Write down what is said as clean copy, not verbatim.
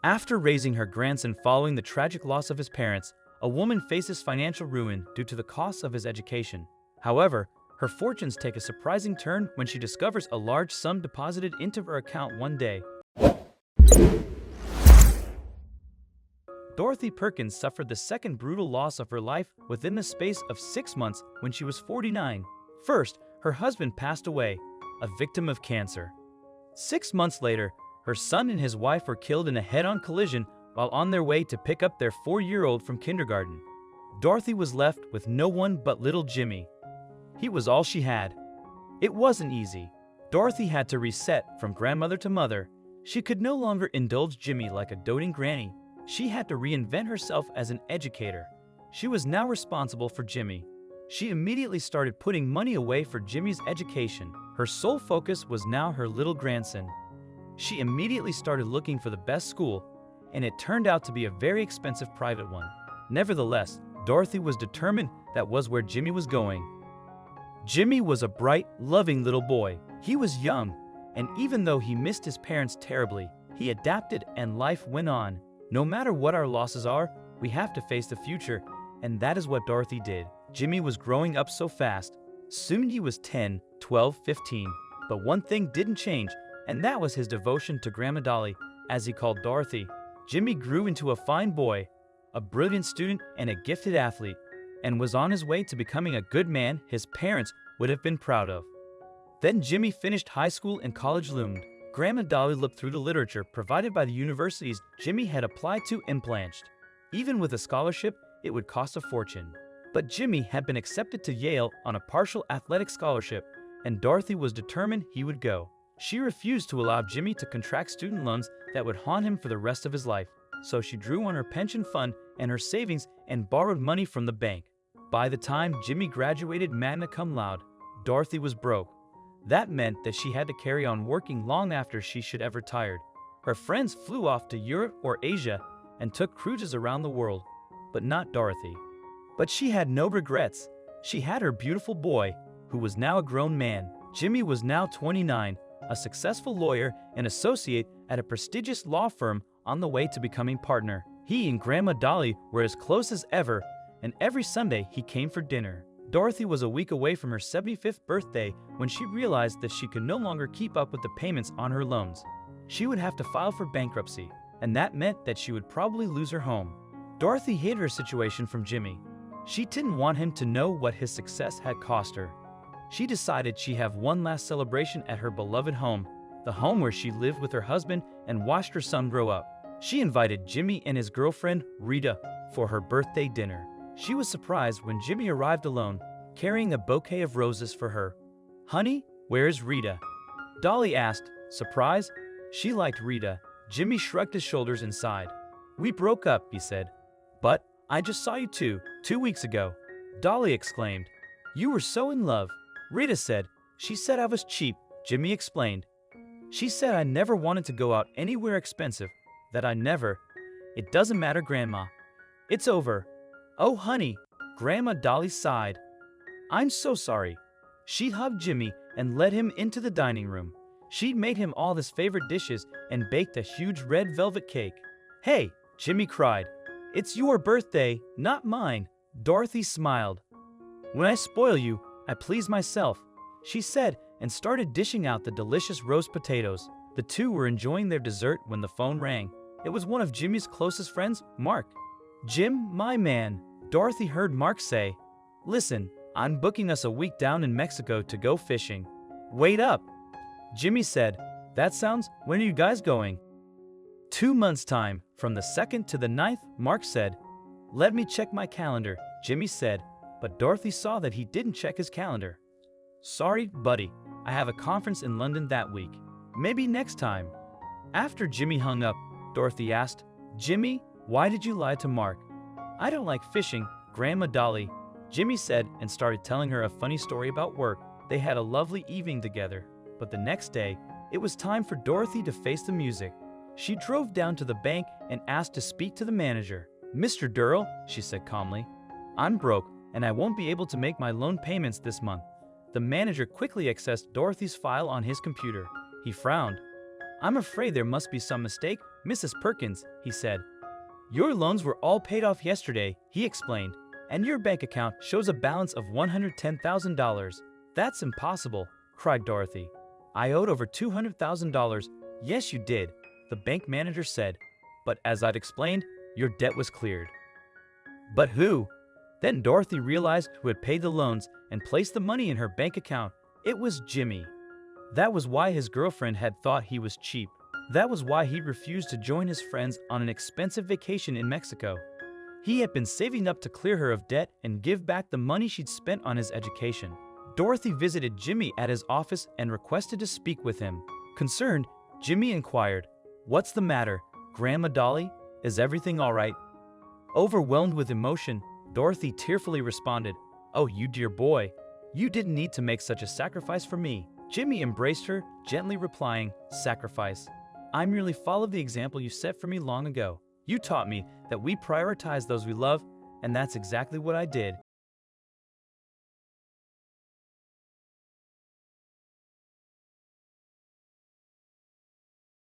After raising her grandson following the tragic loss of his parents, a woman faces financial ruin due to the costs of his education. However, her fortunes take a surprising turn when she discovers a large sum deposited into her account one day. Dorothy Perkins suffered the second brutal loss of her life within the space of 6 months when she was 49. First, her husband passed away, a victim of cancer. 6 months later, her son and his wife were killed in a head-on collision while on their way to pick up their 4-year-old from kindergarten. Dorothy was left with no one but little Jimmy. He was all she had. It wasn't easy. Dorothy had to reset from grandmother to mother. She could no longer indulge Jimmy like a doting granny. She had to reinvent herself as an educator. She was now responsible for Jimmy. She immediately started putting money away for Jimmy's education. Her sole focus was now her little grandson. She immediately started looking for the best school, and it turned out to be a very expensive private one. Nevertheless, Dorothy was determined that was where Jimmy was going. Jimmy was a bright, loving little boy. He was young, and even though he missed his parents terribly, he adapted and life went on. No matter what our losses are, we have to face the future, and that is what Dorothy did. Jimmy was growing up so fast. Soon he was 10, 12, 15. But one thing didn't change, and that was his devotion to Grandma Dolly, as he called Dorothy. Jimmy grew into a fine boy, a brilliant student and a gifted athlete, and was on his way to becoming a good man his parents would have been proud of. Then Jimmy finished high school and college loomed. Grandma Dolly looked through the literature provided by the universities Jimmy had applied to and blanched. Even with a scholarship, it would cost a fortune. But Jimmy had been accepted to Yale on a partial athletic scholarship, and Dorothy was determined he would go. She refused to allow Jimmy to contract student loans that would haunt him for the rest of his life, so she drew on her pension fund and her savings and borrowed money from the bank. By the time Jimmy graduated magna cum laude, Dorothy was broke. That meant that she had to carry on working long after she should have retired. Her friends flew off to Europe or Asia and took cruises around the world, but not Dorothy. But she had no regrets. She had her beautiful boy, who was now a grown man. Jimmy was now 29, a successful lawyer and associate at a prestigious law firm on the way to becoming partner. He and Grandma Dolly were as close as ever, and every Sunday he came for dinner. Dorothy was a week away from her 75th birthday when she realized that she could no longer keep up with the payments on her loans. She would have to file for bankruptcy, and that meant that she would probably lose her home. Dorothy hid her situation from Jimmy. She didn't want him to know what his success had cost her. She decided she'd have one last celebration at her beloved home, the home where she lived with her husband and watched her son grow up. She invited Jimmy and his girlfriend, Rita, for her birthday dinner. She was surprised when Jimmy arrived alone, carrying a bouquet of roses for her. "Honey, where's Rita?" Dolly asked, surprised. She liked Rita. Jimmy shrugged his shoulders and sighed. "We broke up," he said. "But I just saw you 2 weeks ago." Dolly exclaimed, "You were so in love." Rita said, "She said I was cheap," Jimmy explained. "She said I never wanted to go out anywhere expensive, that I never." "It doesn't matter, Grandma. It's over." "Oh, honey," Grandma Dolly sighed. "I'm so sorry." She hugged Jimmy and led him into the dining room. She'd made him all his favorite dishes and baked a huge red velvet cake. "Hey," Jimmy cried, "it's your birthday, not mine." Dorothy smiled. "When I spoil you, I please myself," she said, and started dishing out the delicious roast potatoes. The two were enjoying their dessert when the phone rang. It was one of Jimmy's closest friends, Mark. "Jim, my man," Dorothy heard Mark say. "Listen, I'm booking us a week down in Mexico to go fishing." "Wait up," Jimmy said. "That sounds, when are you guys going?" 2 months' time, from the 2nd to the 9th, Mark said. "Let me check my calendar," Jimmy said, but Dorothy saw that he didn't check his calendar. "Sorry, buddy, I have a conference in London that week. Maybe next time." After Jimmy hung up, Dorothy asked, "Jimmy, why did you lie to Mark?" "I don't like fishing, Grandma Dolly," Jimmy said and started telling her a funny story about work. They had a lovely evening together, but the next day, it was time for Dorothy to face the music. She drove down to the bank and asked to speak to the manager. "Mr. Durrell," she said calmly, "I'm broke and I won't be able to make my loan payments this month." The manager quickly accessed Dorothy's file on his computer. He frowned. "I'm afraid there must be some mistake, "Mrs. Perkins," he said, "your loans were all paid off yesterday," he explained, "and your bank account shows a balance of $110,000. "That's impossible," cried Dorothy. "I owed over $200,000. "Yes, you did," the bank manager said, "but as I'd explained, your debt was cleared." "But who?" Then Dorothy realized who had paid the loans and placed the money in her bank account. It was Jimmy. That was why his girlfriend had thought he was cheap. That was why he refused to join his friends on an expensive vacation in Mexico. He had been saving up to clear her of debt and give back the money she'd spent on his education. Dorothy visited Jimmy at his office and requested to speak with him. Concerned, Jimmy inquired, "What's the matter, Grandma Dolly? Is everything all right?" Overwhelmed with emotion, Dorothy tearfully responded, "Oh, you dear boy, you didn't need to make such a sacrifice for me." Jimmy embraced her, gently replying, "Sacrifice? I merely followed the example you set for me long ago. You taught me that we prioritize those we love, and that's exactly what I did."